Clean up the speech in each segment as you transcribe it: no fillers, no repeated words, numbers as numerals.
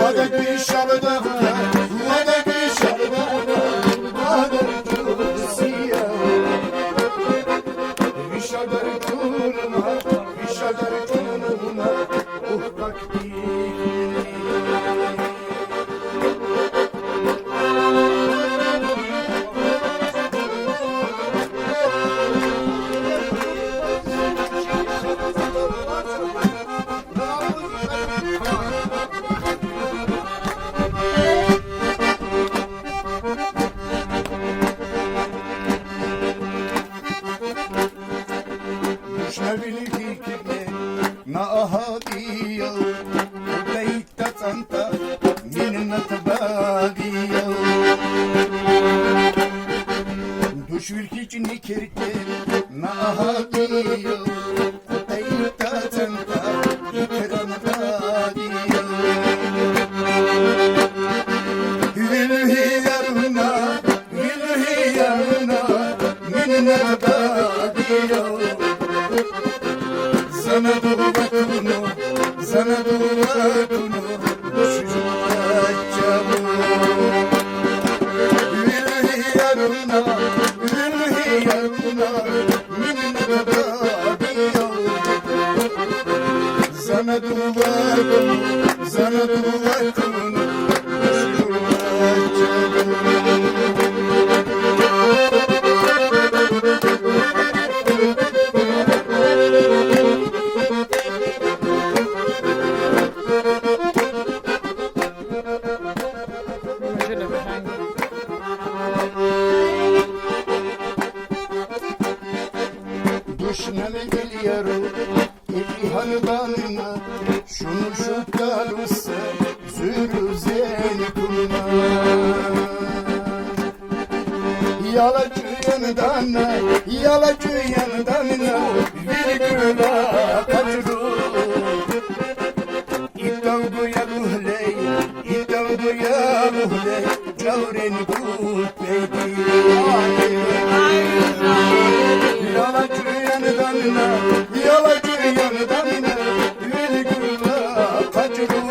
Vadek bir şarda vadek bir şarda vadek tusiya Vişadar turma vişadar turma uhtak na ahadiya udaita tanta minnat badiya dushvil kichni kirte na ahadiya udaita tanta ikram badiya vilhi yaruna minnat badiya Sana durakunu, sana durakunu, düşücabu. Vilhi yaruna, minne badiyo. Sana durakunu, düşücabu. Düşneme geliyorum İlhandanına şunu şu kalusa zürü zeni kumma Yalacı yandan virgüla kaçru İdavdu ya muhley Cavren kut beydi Yalacı yandan virgüla kaçru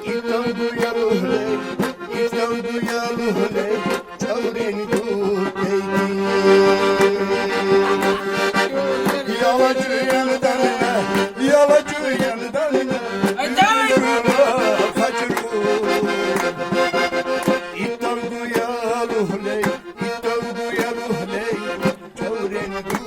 İdavdu ya muhley Cavren kut beydi Yalacı